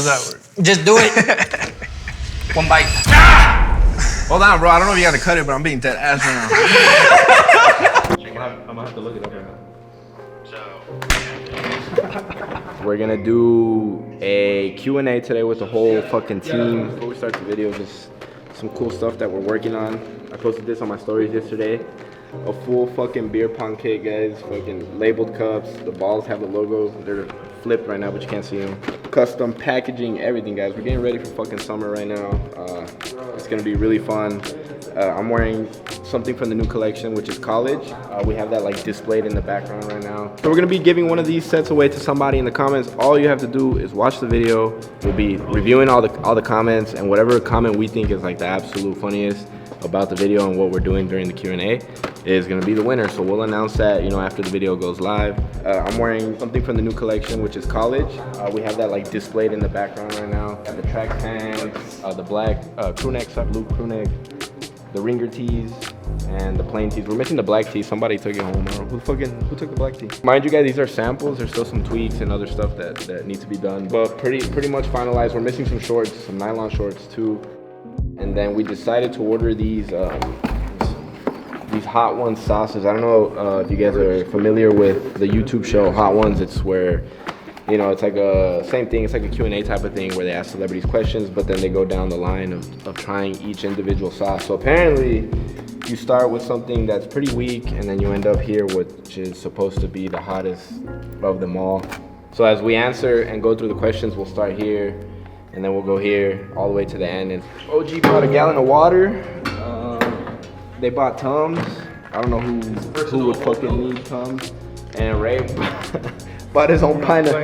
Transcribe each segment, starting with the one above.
does that work? Just do it. One bite. Hold on, bro. I don't know if you got to cut it, but I'm being dead ass right now. I'm gonna have to look it up right now. We're gonna do a Q&A today with the whole fucking team. Before we start the video, just some cool stuff that we're working on. I posted this on my stories yesterday. A full fucking beer pong kit, guys. Fucking labeled cups. The balls have the logo. They're flipped right now, but you can't see them. Custom packaging, everything, guys. We're getting ready for fucking summer right now. It's gonna be really fun. I'm wearing something from the new collection, which is College. We have that like displayed in the background right now. So we're gonna be giving one of these sets away to somebody in the comments. All you have to do is watch the video. We'll be reviewing all the comments, and whatever comment we think is like the absolute funniest about the video and what we're doing during the Q&A is gonna be the winner. So we'll announce that, you know, after the video goes live. I'm wearing something from the new collection, which is College. We have that like displayed in the background right now. Got the track pants, the black crew neck, blue crew neck, the ringer tees, and the plain tees. We're missing the black tee. Somebody took it home. Who took the black tee? Mind you guys, these are samples. There's still some tweaks and other stuff that need to be done, but pretty much finalized. We're missing some shorts, some nylon shorts too. And then we decided to order these Hot Ones sauces. I don't know if you guys are familiar with the YouTube show Hot Ones. It's where, you know, it's like a same thing. It's like a Q&A type of thing where they ask celebrities questions, but then they go down the line of trying each individual sauce. So apparently you start with something that's pretty weak, and then you end up here, which is supposed to be the hottest of them all. So as we answer and go through the questions, we'll start here, and then we'll go here all the way to the end. And OG bought a gallon of water. They bought Tums. I don't know who would fucking need Tums. And Ray bought his own pint of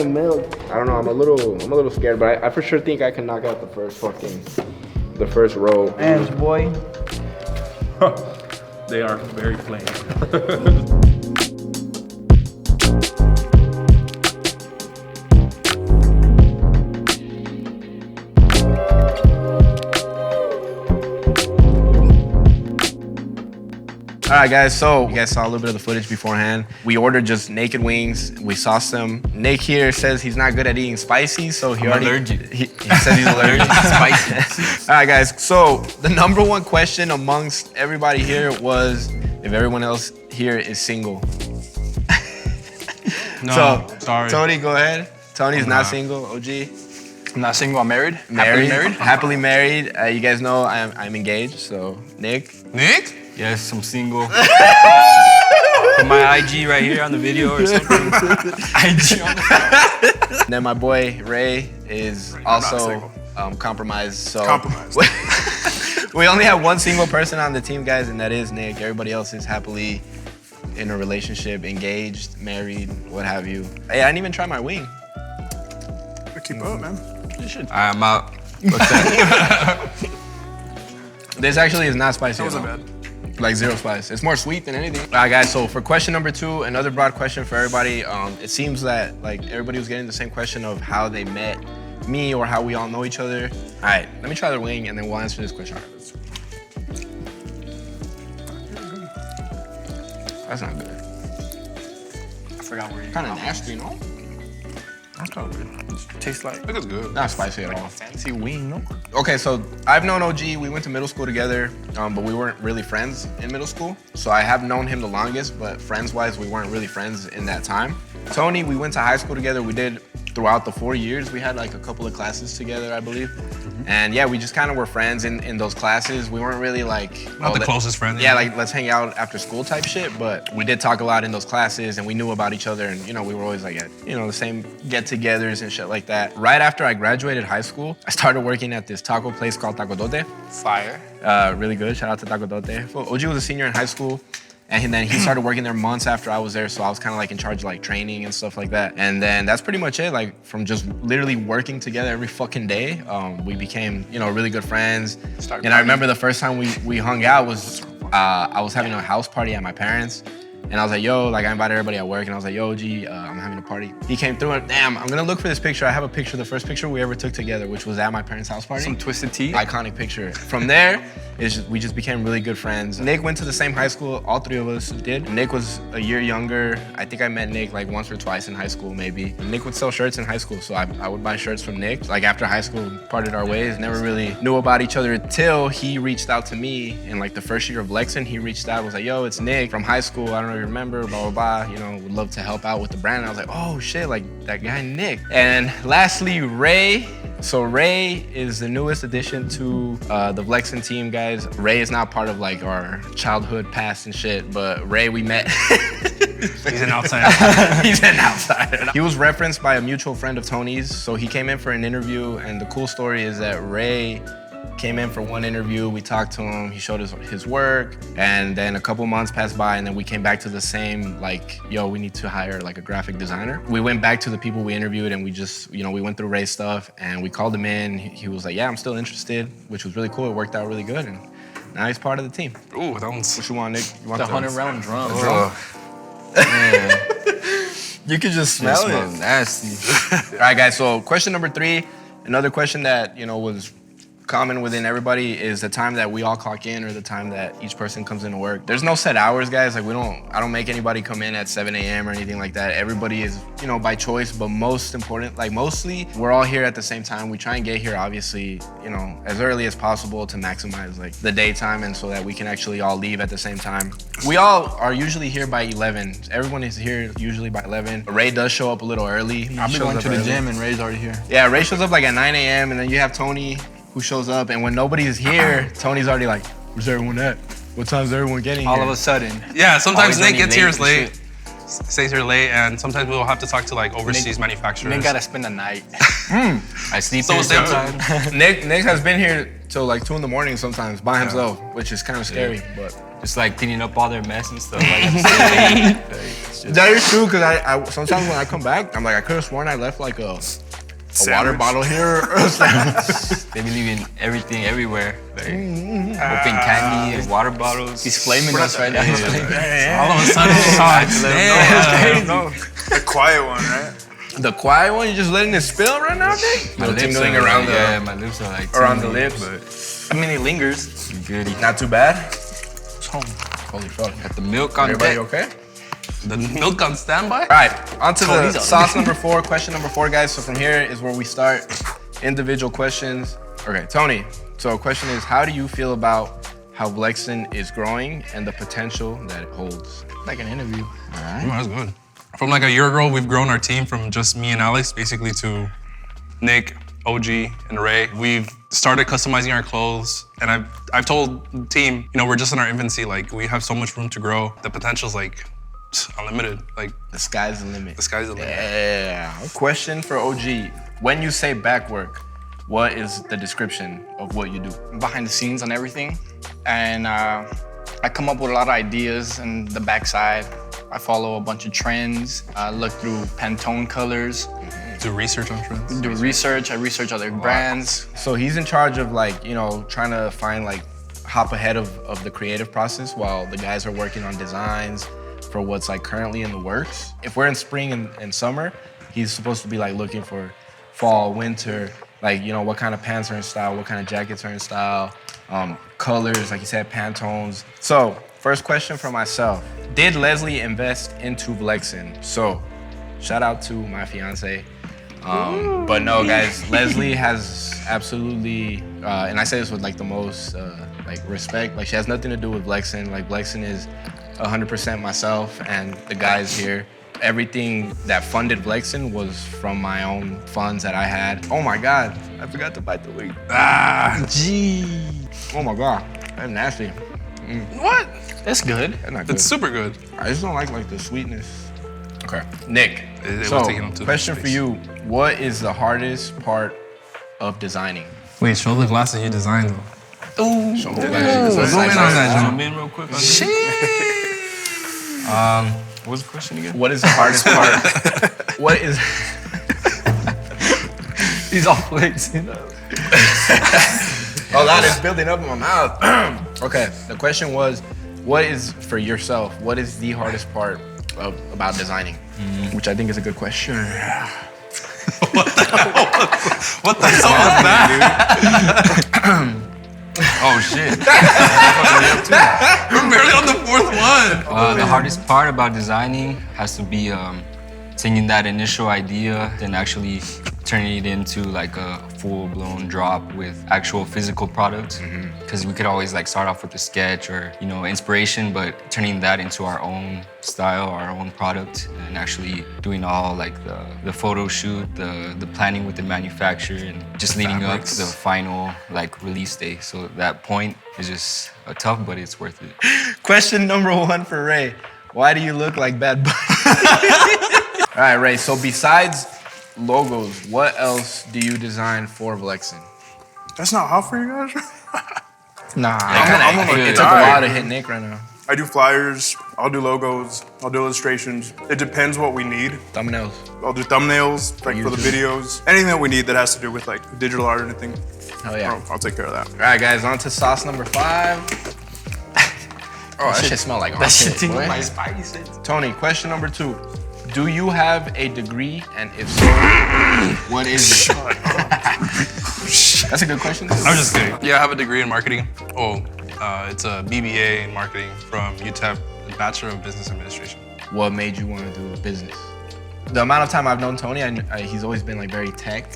milk. I don't know. I'm a little scared, but I for sure think I can knock out the first row. Hands, boy. They are very plain. All right, guys, so you guys saw a little bit of the footage beforehand. We ordered just naked wings. We sauced them. Nick here says he's not good at eating spicy, so he allergic. He says he's allergic to spicy. All right, guys, so the number one question amongst everybody here was if everyone else here is single. No, so, sorry. Tony, go ahead. Tony's not single, OG. I'm not single, I'm married. Happily married. You guys know I'm engaged, so Nick? Yes, I'm single. Put my IG right here on the video or something. IG on the Then my boy Ray is also compromised. So we only have one single person on the team, guys, and that is Nick. Everybody else is happily in a relationship, engaged, married, what have you. Hey, I didn't even try my wing. Keep up, man. You should. I'm out. This actually is not spicy. That wasn't bad. Like zero spice. It's more sweet than anything. All right, guys, so for question number 2, another broad question for everybody. It seems that like everybody was getting the same question of how they met me or how we all know each other. All right, let me try the wing and then we'll answer this question. That's not good. I forgot where you Kind of nasty, no? That's kind of good. Tastes like. Look, it's good. Not spicy at all. Fancy wing, no? Okay, so I've known OG. We went to middle school together, but we weren't really friends in middle school. So I have known him the longest, but friends-wise, we weren't really friends in that time. Tony, we went to high school together. We did throughout the 4 years. We had like a couple of classes together, I believe. And yeah, we just kind of were friends in those classes. We weren't really like... Not the closest friend. Yeah, like let's hang out after school type shit, but we did talk a lot in those classes and we knew about each other and, you know, we were always like at, you know, the same get-togethers and shit like that. Right after I graduated high school, I started working at this taco place called Taco Dote. Fire. Really good, shout out to Taco Dote. So OG was a senior in high school. And then he started working there months after I was there, so I was kind of like in charge of like training and stuff like that. And then that's pretty much it. Like from just literally working together every fucking day, we became, you know, really good friends. And I remember the first time we hung out was I was having a house party at my parents, And I was like, yo, like I invited everybody at work and I was like, yo, G, I'm having a party. He came through and damn, I'm gonna look for this picture. I have a picture, the first picture we ever took together, which was at my parents' house party. Some twisted tea. Iconic picture. From there, we just became really good friends. Nick went to the same high school, all three of us did. Nick was a year younger. I think I met Nick like once or twice in high school, maybe. Nick would sell shirts in high school, so I would buy shirts from Nick. Like after high school, we parted our ways, never really knew about each other until he reached out to me in like the first year of Lexington. He reached out, was like, yo, it's Nick from high school. I don't know if you remember, blah, blah, blah. You know, would love to help out with the brand. And I was like, oh shit, like that guy Nick. And lastly, Ray. So Ray is the newest addition to the Lexington team, guys. Ray is not part of like our childhood past and shit, but Ray we met. He's an outsider. He's an outsider. He was referenced by a mutual friend of Tony's. So he came in for an interview, and the cool story is that Ray came in for one interview. We talked to him. He showed us his work, and then a couple months passed by, and then we came back to the same like, yo, we need to hire like a graphic designer. We went back to the people we interviewed, and we just, you know, we went through Ray's stuff, and we called him in. He was like, yeah, I'm still interested, which was really cool. It worked out really good, and now he's part of the team. Ooh, that one's... What you want, Nick? You want The 100-round drum. You can just smell it. Smells nasty. All right, guys, so question number 3, another question that, you know, was common within everybody is the time that we all clock in or the time that each person comes into work. There's no set hours, guys. Like I don't make anybody come in at 7 a.m. or anything like that. Everybody is, you know, by choice, but most important, like mostly we're all here at the same time. We try and get here, obviously, you know, as early as possible to maximize like the daytime and so that we can actually all leave at the same time. We all are usually here by 11. Everyone is here usually by 11. Ray does show up a little early. I'll be going to the gym and Ray's already here. Yeah, Ray shows up like at 9 a.m. and then you have Tony who shows up, and when nobody's here, Tony's already like, where's everyone at? What time's everyone getting All here? of a sudden. Yeah, sometimes Always Nick running gets here late and late, stays here late, and sometimes we'll have to talk to like overseas manufacturers. Nick gotta spend the night. I sleep So here is that- sometimes. Nick has been here till like 2 in the morning sometimes by himself, which is kind of scary, but. Just like cleaning up all their mess and stuff. Like, it's just- That is true, because I sometimes when I come back, I'm like, I could have sworn I left like a water bottle here or something. they be leaving everything everywhere. Like, open candy and water bottles. He's flaming us right now. All of a sudden, The quiet one, right? The quiet one, you just letting it spill right now, Nick? My Little lips tingling are around like, yeah, my lips are like around the tingling, lips. I mean, it lingers. but goody. Not too bad. It's home. Holy fuck. Got the milk on Everybody deck. okay? the milk on standby. All right, on to the Tony's on. sauce number 4, question number 4, guys. So from here is where we start individual questions. Okay, Tony, so question is, how do you feel about how Lexington is growing and the potential that it holds? Like an interview. Oh, that's good. From like a year ago, we've grown our team from just me and Alex, basically, to Nick, OG, and Ray. We've started customizing our clothes, and I've told the team, you know, we're just in our infancy. Like, we have so much room to grow. The potential's like unlimited. Like, The sky's the limit. the sky's the limit. Yeah. Question for OG. When you say back work, what is the description of what you do? Behind the scenes on everything. And I come up with a lot of ideas in the backside. I follow a bunch of trends. I look through Pantone colors. Do research on trends. Do research. I research other brands. So he's in charge of like, you know, trying to find like hop ahead of the creative process while the guys are working on designs for what's like currently in the works. If we're in spring and summer, he's supposed to be like looking for fall, winter, like, you know, what kind of pants are in style, what kind of jackets are in style, colors, like you said, Pantones. So first question for myself, did Leslie invest into Lexington? So shout out to my fiance. But no, guys, Leslie has absolutely, and I say this with like the most like respect, like she has nothing to do with Lexington. Like Lexington is 100% myself and the guys here. Everything that funded Lexington was from my own funds that I had. Oh my God, I forgot to bite the wing. Gee. Oh my God, that's nasty. What? That's good. That's not good. It's super good. I just don't like the sweetness. Okay, Nick. It So, was taken up to the question for space. you: what is the hardest part of designing? Wait, show the glasses you designed though. Ooh. Zoom Zoom in on that, John. Zoom in real quick on what was the question again? What is the hardest part? What is? He's all flexing. Oh, that is building up in my mouth. Okay, the question was, What is, for yourself, what is the hardest part about designing? Which I think is a good question. What the hell was that? Oh shit. We're barely on the fourth one. The hardest part about designing has to be taking that initial idea and actually turning it into like a full-blown drop with actual physical products. Because we could always like start off with a sketch or inspiration, but turning that into our own style, our own product, and actually doing all like the photo shoot, the planning with the manufacturer, and just leading up to the final like release day. So that point is just tough, but it's worth it. Question number 1 for Ray. Why do you look like Bad Bunny? All right, Ray, so besides logos, what else do you design for Vlexen? That's not hot for you guys? Nah. I'm on It the took a guy. while to hit Nick right now. I do flyers, I'll do logos, I'll do illustrations. It depends what we need. Thumbnails. I'll do thumbnails, like for the videos. Anything that we need that has to do with like digital art or anything, Hell yeah. I'll take care of that. All right, guys, on to sauce number 5. Oh, that shit smell like That shit armpit, tingle boy. my spidey sense. Tony, question number 2. Do you have a degree, and if so, what is it? That's a good question. I'm just kidding. Yeah, I have a degree in marketing. It's a BBA in marketing from UTEP, Bachelor of Business Administration. What made you want to do business? The amount of time I've known Tony, he's always been like very tech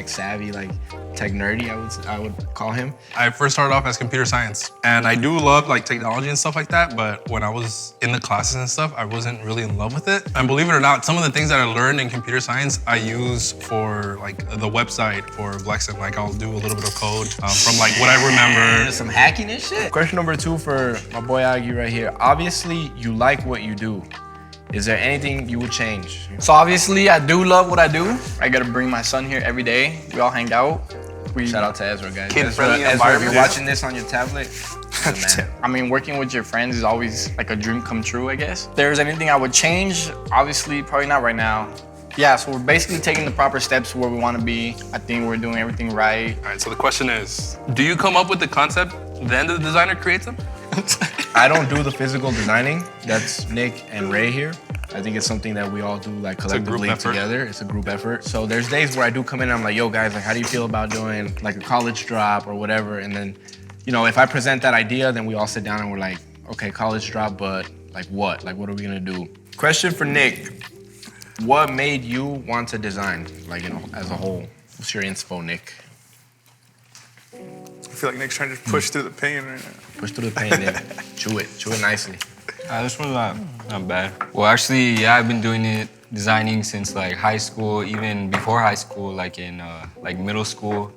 savvy, like tech nerdy, I would call him. I first started off as computer science, and I do love like technology and stuff like that, but when I was in the classes and stuff, I wasn't really in love with it. And believe it or not, some of the things that I learned in computer science, I use for like the website for Vlexen. Like I'll do a little bit of code from like what I remember. Some hacking and shit. Question number 2 for my boy Aggie right here. Obviously, you like what you do. Is there anything you would change? So obviously, I do love what I do. I gotta bring my son here every day. We all hang out. Shout out to Ezra, guys. Kid-friendly Ezra, if environment. you're watching this on your tablet, good man. I mean, working with your friends is always like a dream come true, I guess. If there's anything I would change, obviously, probably not right now. Yeah, so we're basically taking the proper steps where we want to be. I think we're doing everything right. All right, so the question is, do you come up with the concept, then the designer creates them? I don't do the physical designing. That's Nick and Ray here. I think it's something that we all do like a group collectively effort. together. It's a group effort. So there's days where I do come in and I'm like, yo guys, like how do you feel about doing like a college drop or whatever? And then, if I present that idea, then we all sit down and we're like, okay, college drop, but like what? Like what are we gonna do? Question for Nick. What made you want to design, like as a whole? What's your inspo, Nick? I feel like Nick's trying to push through the pain right now. Push through the pain, Nick. Chew it nicely. This one's not bad. Well, actually, yeah, I've been doing it, designing since like high school, even before high school, like in like middle school.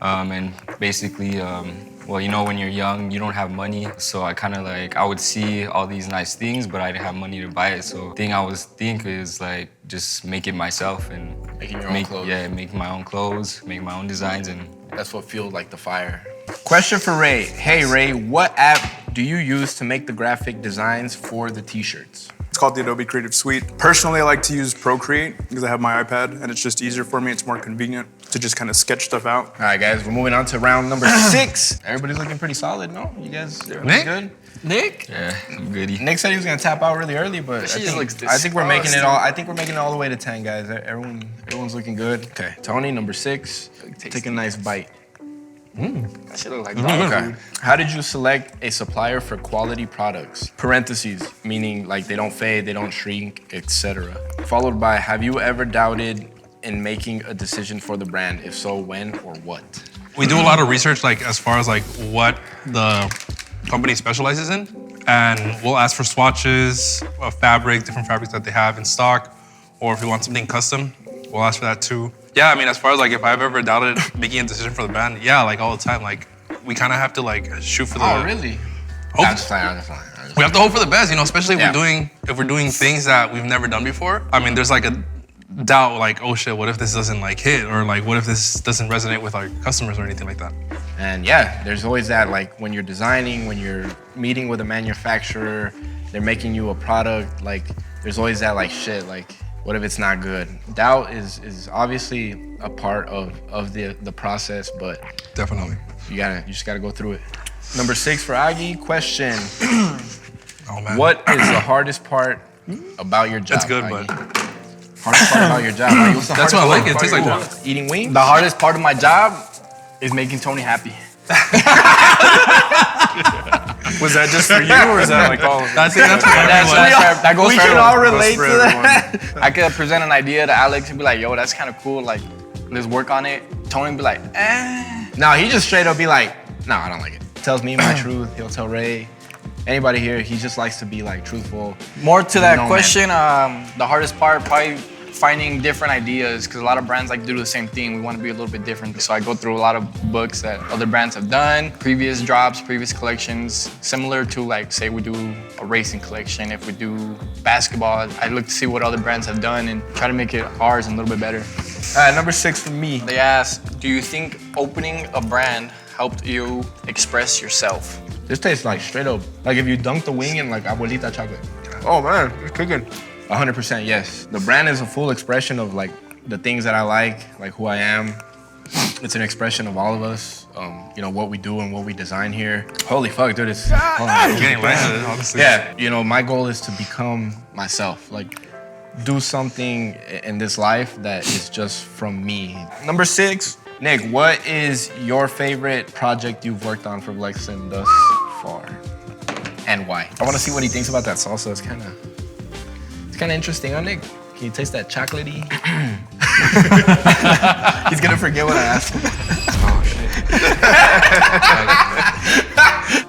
And basically, well, when you're young, you don't have money. So I would see all these nice things, but I didn't have money to buy it. So the thing I was thinking is like, just make it myself and Making your own clothes. Yeah, make my own clothes, make my own designs, and That's what fueled like the fire. Question for Ray. Hey Ray, what app do you use to make the graphic designs for the t-shirts? It's called the Adobe Creative Suite. Personally, I like to use Procreate because I have my iPad and it's just easier for me. It's more convenient to just kind of sketch stuff out. All right, guys, we're moving on to round number 6. Everybody's looking pretty solid, no? You guys Nick? good? Nick? yeah, I'm goody. Nick said he was gonna tap out really early, but She just looks I think we're making it all. disgusting. I think we're making it all the way to 10, guys. Everyone's looking good. Okay, Tony, number 6. Take a nice bite. That shit look like Okay. How did you select a supplier for quality products? Parentheses, meaning like they don't fade, they don't shrink, etc. Followed by, have you ever doubted in making a decision for the brand? If so, when or what? We do a lot of research, like as far as like what the company specializes in, and we'll ask for swatches of fabric, different fabrics that they have in stock, or if we want something custom, we'll ask for that too. Yeah, I mean, as far as like if I've ever doubted making a decision for the brand, yeah, like all the time, like we kind of have to like shoot for the. Oh, really? Hope- That's fine. We have to hope for the best, especially if Yeah. we're doing things that we've never done before. I mean, there's like a doubt, like, oh shit, what if this doesn't like hit, or like what if this doesn't resonate with our customers or anything like that. And yeah, there's always that, like when you're designing, when you're meeting with a manufacturer, they're making you a product, like there's always that like shit, like what if it's not good? Doubt is obviously a part of the process, but Definitely. you just gotta go through it. Number 6 for Agi. Question: Oh man. What is the hardest part about your job? That's good, Agi? but Hardest part about your job. Agi, what's the That's hardest what I like. part It tastes about like your job? Eating wings. The hardest part of my job is making Tony happy. Was that just for you, or is that like all of that's for everyone. That goes we for can everyone. all relate for to that. I could present an idea to Alex and be like, yo, that's kind of cool. Like, let's work on it. Tony would be like, No, he just straight up be like, no, I don't like it. Tells me my truth. He'll tell Ray. Anybody here, he just likes to be like truthful. More to that No, man. question, the hardest part probably finding different ideas because a lot of brands like to do the same thing. We want to be a little bit different. So I go through a lot of books that other brands have done, previous drops, previous collections, similar to like, say we do a racing collection. If we do basketball, I look to see what other brands have done and try to make it ours and a little bit better. All right, number 6 for me. They asked, do you think opening a brand helped you express yourself? This tastes like straight up, like if you dunk the wing in like abuelita chocolate. Oh man, it's cooking. 100% yes. The brand is a full expression of like the things that I like who I am. It's an expression of all of us, you know, what we do and what we design here. Holy fuck, dude, it's Getting lightheaded, honestly. yeah, you know, my goal is to become myself. Like, do something in this life that is just from me. Number 6, Nick, what is your favorite project you've worked on for Vlexen thus far? And why? I want to see what he thinks about that salsa. It's kind of interesting, huh, Nick? Can you taste that chocolatey? He's gonna forget what I asked him. Oh shit.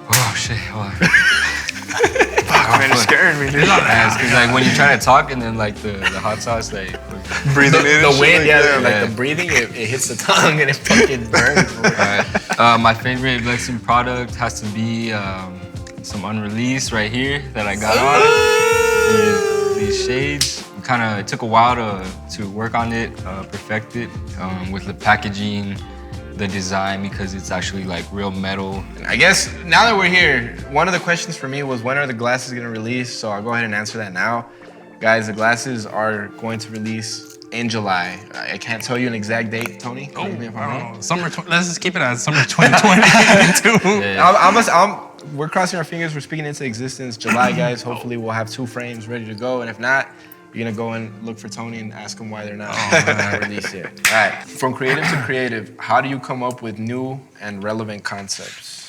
Oh shit. Hold on. man, you're scaring me, dude. Yeah, it's 'cause, like when you try to talk and then like the hot sauce like Breathing in and The shit wind, like yeah, that. like the breathing, it hits the tongue and it fucking burns. Alright. My favorite Vlexen product has to be some unreleased right here that I got on. These shades. It took a while to work on it, perfect it with the packaging, the design, because it's actually like real metal. I guess now that we're here, one of the questions for me was when are the glasses gonna release? So I'll go ahead and answer that now. Guys, the glasses are going to release in July. I can't tell you an exact date, Tony. Oh, I Correct me if I'm wrong. don't know. Let's just keep it as summer 2022. Yeah. We're crossing our fingers. We're speaking into existence. July, guys. Hopefully, we'll have 2 frames ready to go. And if not, you're gonna go and look for Tony and ask him why they're not released yet. All right. From creative to creative, how do you come up with new and relevant concepts?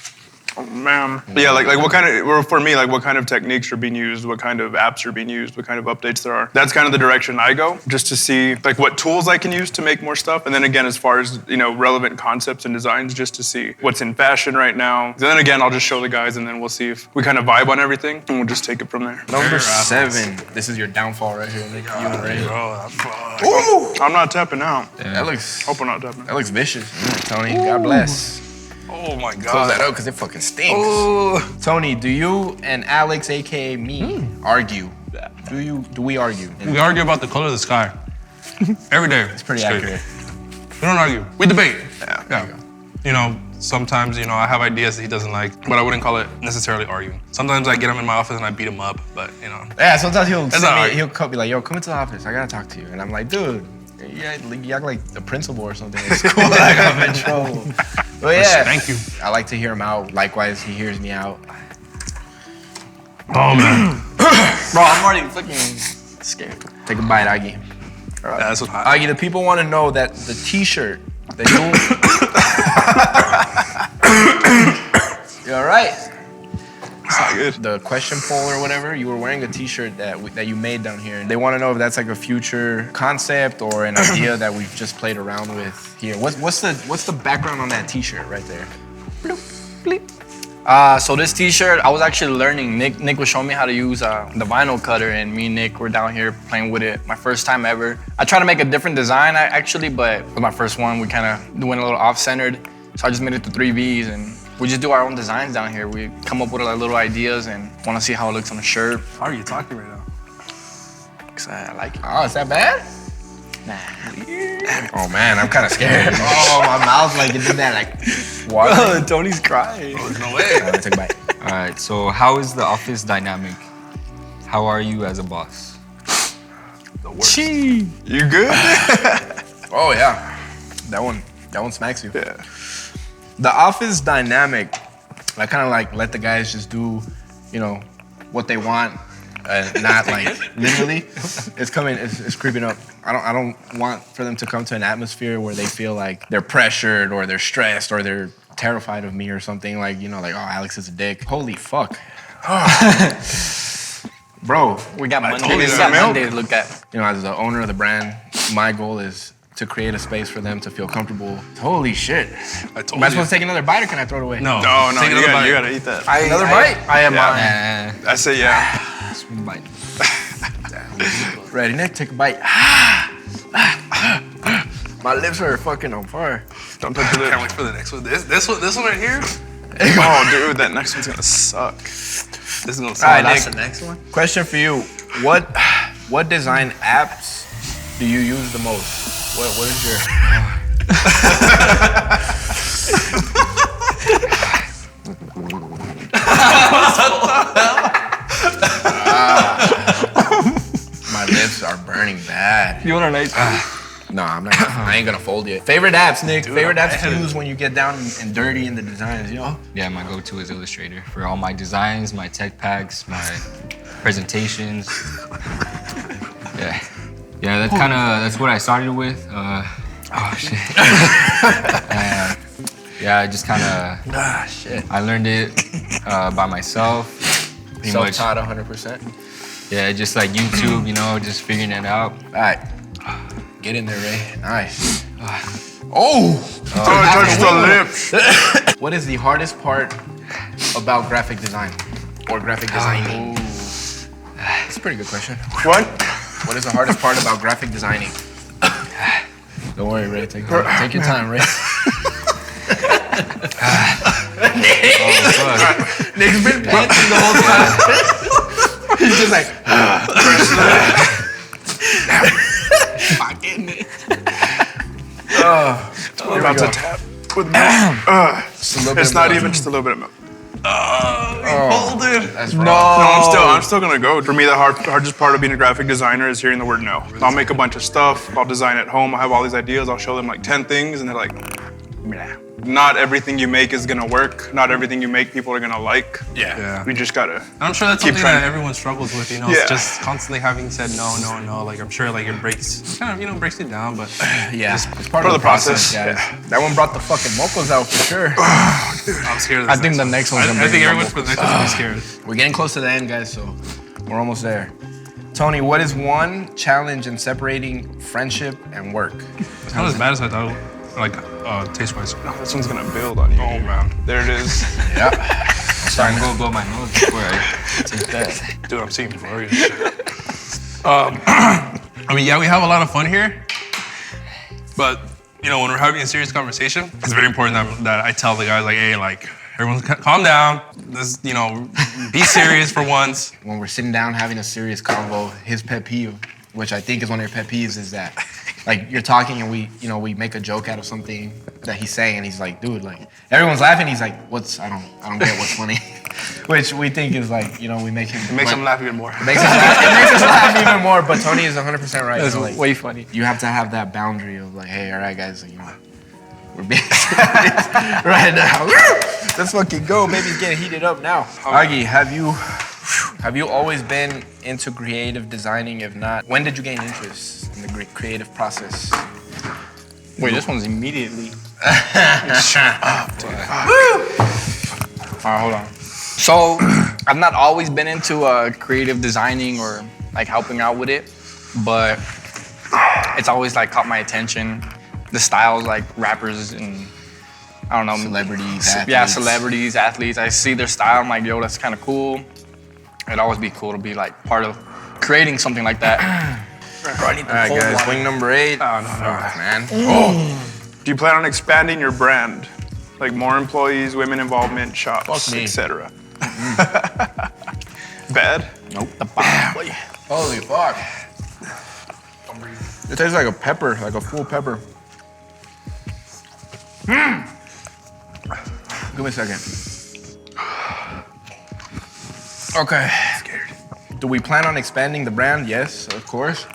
Oh, man. But yeah, like what kind of, or for me, like what kind of techniques are being used, what kind of apps are being used, what kind of updates there are. That's kind of the direction I go, just to see like what tools I can use to make more stuff. And then again, as far as, you know, relevant concepts and designs, just to see what's in fashion right now. Then again, I'll just show the guys and then we'll see if we kind of vibe on everything and we'll just take it from there. Number 7. This is your downfall right here, Nick. You and Ray. Bro, fuck. Ooh, I'm not tapping out. That looks Hope I'm not tapping. That looks vicious, Tony. God bless. Oh my Close god. that up because it fucking stinks. Tony, do you and Alex, aka me, argue? Do we argue? We argue about the color of the sky. Every day. It's pretty Straight. accurate. We don't argue. We debate. Yeah. You know, sometimes, you know, I have ideas that he doesn't like, but I wouldn't call it necessarily arguing. Sometimes I get him in my office and I beat him up, but you know. Yeah, sometimes he'll That's not he'll be like, yo, come into the office. I gotta talk to you. And I'm like, dude, you act like the principal or something. It's cool. Like I'm in trouble. But yeah, Thank you. I like to hear him out. Likewise, he hears me out. Oh man. Bro, I'm already fucking scared. Take a bite, Agi. Yeah, that's what I. Agi, the people want to know that the T-shirt that you all right? Good. The question poll or whatever, you were wearing a T-shirt that you made down here. They want to know if that's like a future concept or an idea that we've just played around with here. What's the background on that T-shirt right there? So this T-shirt, I was actually learning. Nick was showing me how to use the vinyl cutter, and me and Nick were down here playing with it. My first time ever. I tried to make a different design actually, but with my first one, we kind of went a little off-centered. So I just made it to 3Vs, and we just do our own designs down here. We come up with like little ideas and want to see how it looks on a shirt. How are you talking right now? 'Cause I like it. Oh, is that bad? Nah. Oh man, I'm kind of scared. Oh, my mouth's like it did that like water. Tony's crying. There's no way. Take a bite. All right. So how is the office dynamic? How are you as a boss? The worst. You good? Oh yeah, that one smacks you. Yeah. The office dynamic, I kind of like let the guys just do, you know, what they want, not like literally. It's creeping up. I don't want for them to come to an atmosphere where they feel like they're pressured or they're stressed or they're terrified of me or something, like, you know, like, oh, Alex is a dick. Holy fuck. Bro, We got Monday. told you We that got milk. Monday to look at. you know, as the owner of the brand, my goal is to create a space for them to feel comfortable. Holy shit. I told Am I you. supposed to take another bite or can I throw it away? No. No, Take you another bite. gotta eat that. Another bite? I am Yeah. mine. I say yeah. Bite. Ready, Nick? Take a bite. My lips are fucking on fire. Don't touch your Can't lips. wait for the next one. This one right here. Oh, dude, that next one's gonna suck. This is gonna All suck. right, That's Nick. the next one. Question for you. What design apps do you use the most? What is your... My lips are burning bad. You want a nice No, I'm not. I ain't gonna fold yet. Favorite apps, Nick. Favorite apps to use when you get down and dirty in the designs, you know? Yeah, my go-to is Illustrator for all my designs, my tech packs, my presentations. Yeah, that's what I started with. Oh shit. Yeah, I just kind of Shit. I learned it by myself. Pretty much. Self-taught 100%. Yeah, just like YouTube, you know, just figuring it out. All right. Get in there, Ray. Nice. Oh! Touch the lips. What is the hardest part about graphic design or graphic designing? That's a pretty good question. What? What is the hardest part about graphic designing? Don't worry, Ray. Take your time, Ray. Nick's been panting the whole time. He's just like, fucking it. We're about to tap with milk. Just a little bit It's of not milk. even just a little bit of milk. That's wrong. No, I'm still gonna go. For me, the hardest part of being a graphic designer is hearing the word no. I'll make a bunch of stuff. I'll design at home. I'll have all these ideas. I'll show them like 10 things, and they're like, nah. Not everything you make is gonna work. Not everything you make people are gonna like. Yeah. We just gotta. And I'm sure that's Keep something trying. that everyone struggles with, you know, Yeah. it's just constantly having said no. Like I'm sure like it breaks, kind of, you know, breaks it down, but Yeah, it's part of the process, guys. Yeah. That one brought the fucking mocos out for sure. I'm scared of this I think the next one's gonna I think bring everyone the for the next one's gonna be scared. We're getting close to the end, guys, so we're almost there. Tony, what is one challenge in separating friendship and work? It's not as bad as I thought, like taste-wise. No, this one's gonna build on you. Oh man, There it is. Yeah. I'm gonna go blow my nose before I take that. dude, I'm seeing glorious shit. I mean, yeah, we have a lot of fun here, but you know, when we're having a serious conversation, it's very important that I tell the guys like, hey, like everyone calm down. This, you know, be serious for once. When we're sitting down having a serious convo, his pet peeve, which I think is one of your pet peeves, is that like you're talking and we make a joke out of something that he's saying and he's like, dude, like everyone's laughing. He's like, I don't get what's funny, which we think is like, you know, we make him. It makes them laugh even more. It makes us laugh even more. But Tony is 100% right. That's you know, like, way funny. you have to have that boundary of like, hey, all right, guys, you know, we're being serious right now. Let's fucking go. Baby's getting heated up now. Augie, have you always been into creative designing? If not, when did you gain interest in the creative process? Wait, this one's immediately. All right, hold on. So, I've not always been into creative designing or like helping out with it, but it's always like caught my attention. The styles like rappers and I don't know, Celebrities, yeah, athletes. celebrities, athletes. I see their style. I'm like, yo, that's kind of cool. It'd always be cool to be like part of creating something like that. All right, guys, wing number 8. Oh, no. Man. Do you plan on expanding your brand? Like more employees, women involvement, shops, Fuck me. etc. Bad? Nope. Holy fuck. It tastes like a pepper, like a full pepper. Give me a second. Okay. Do we plan on expanding the brand? Yes, of course.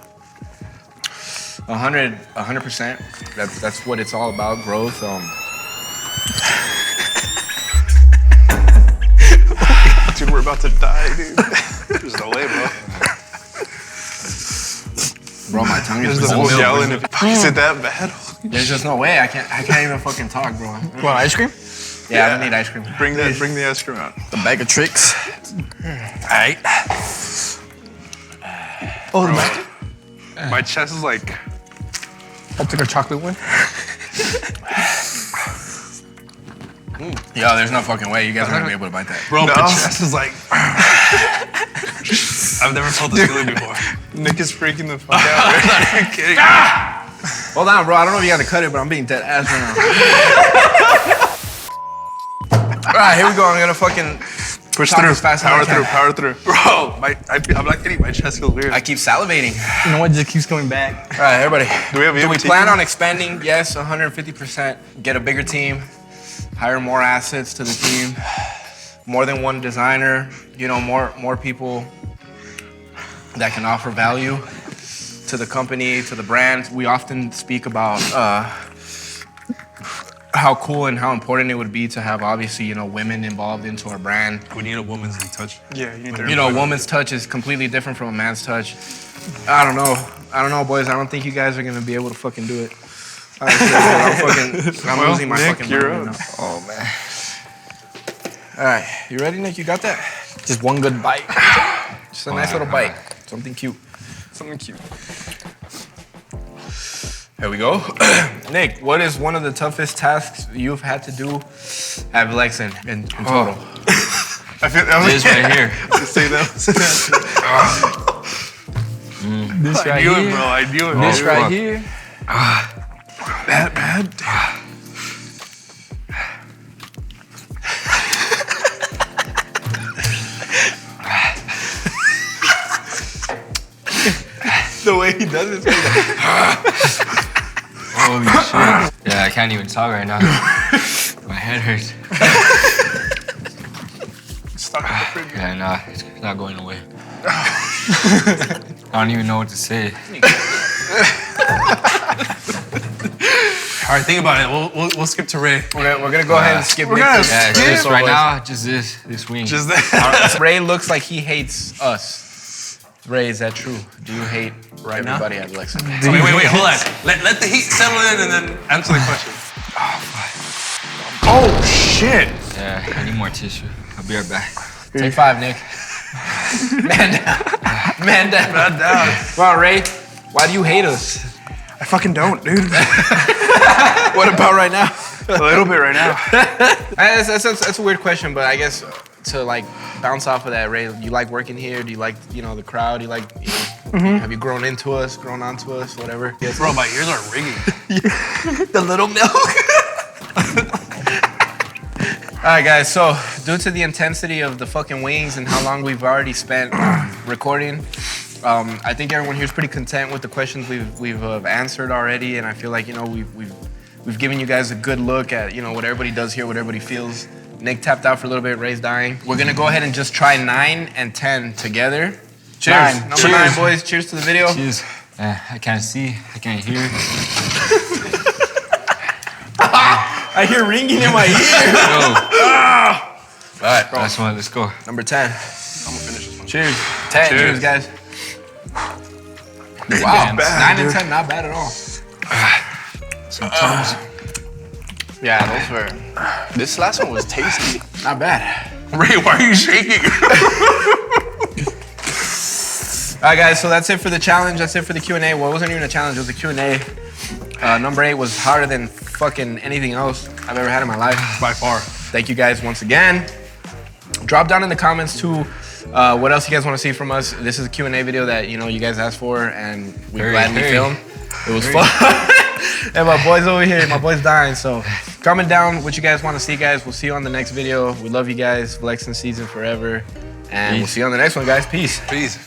100%. That's what it's all about, growth. Dude, we're about to die, dude. There's no way, bro. Bro, my tongue is There's the whole gallon. Is it that bad? There's just no way. I can't even fucking talk, bro. Want ice cream? Yeah, I don't need ice cream. Bring the ice cream out. The bag of tricks. Alright. Oh, my chest is like. I'll take a chocolate one. Yo, there's no fucking way you guys are gonna be able to bite that. Bro, No. my chest is like. I've never felt this feeling before. Nick is freaking the fuck out. I'm not even kidding. Hold on, bro. I don't know if you got to cut it, but I'm being dead ass right now. All right, here we go. I'm gonna fucking Push talk through. as fast as I can. Power through. Bro, I'm not kidding. My chest feels weird. I keep salivating. You know what? It just keeps coming back. All right, everybody. Do we have we EMT? plan on expanding? Yes, 150%. Get a bigger team. Hire more assets to the team. More than one designer. You know, more people that can offer value to the company, to the brand. We often speak about how cool and how important it would be to have, obviously, you know, women involved into our brand. We need a woman's touch. Yeah, you need to. You know, a woman's touch is completely different from a man's touch. I don't know, boys. I don't think you guys are gonna be able to fucking do it. Honestly, I'm Well, losing my Nick, fucking you're mind up. right now. Oh man. All right, you ready, Nick? You got that? Just one good bite. Just a nice little bite, something cute. Something cute. Here we go. Nick, what is one of the toughest tasks you've had to do at Vlexen in total? I feel that was This right here. to say that. This I right knew it, here. bro. I knew it. This dude. right here. That bad? The way he does it. Holy shit. Yeah, I can't even talk right now. My head hurts. Stuck in the fridge. Yeah, nah, it's not going away. I don't even know what to say. All right, think about it. We'll skip to Ray. We're gonna go ahead and skip We're Nick. gonna for- Yeah, skip. just right now, just this wing. Just that. Ray looks like he hates us. Ray, is that true? Do you hate everybody at Vlexen? Wait, hold on. Let the heat settle in and then answer the question. Oh shit! Yeah, I need more tissue. I'll be right back. Take 5, Nick. Man down. Man down. Bad down. Come on, Ray. Why do you hate us? I fucking don't, dude. What about right now? A little bit right now. That's a weird question, but I guess to like bounce off of that, Ray, you like working here? Do you like, you know, the crowd? Do you like, you know, have you grown into us, grown onto us, whatever? Yes. Bro, my ears are ringing. The little milk. All right, guys. So, due to the intensity of the fucking wings and how long we've already spent recording, I think everyone here is pretty content with the questions we've answered already, and I feel like, you know, we've given you guys a good look at, you know, what everybody does here, what everybody feels. Nick tapped out for a little bit. Ray's dying. We're gonna go ahead and just try 9 and 10 together. Cheers. Nine. Number Cheers. 9, boys. Cheers to the video. Jeez. I can't see, I can't hear. I hear ringing in my ear. Yo, All right, last one, let's go. number 10. I'm gonna finish this one. Cheers. 10. Cheers. Cheers, guys. Wow. Not bad, 9 and dude. 10, not bad at all. Sometimes. Yeah, those were. This last one was tasty. Not bad. Ray, why are you shaking? All right, guys, so that's it for the challenge. That's it for the Q&A. Well, it wasn't even a challenge. It was a Q&A. Number 8 was harder than fucking anything else I've ever had in my life. By far. Thank you guys once again. Drop down in the comments, too, what else you guys want to see from us. This is a Q&A video that, you know, you guys asked for, and we gladly filmed. It was fun. And my boy's over here. My boy's dying. So comment down what you guys want to see, guys. We'll see you on the next video. We love you guys. Vlexen season forever. And we'll see you on the next one, guys. Peace. Peace.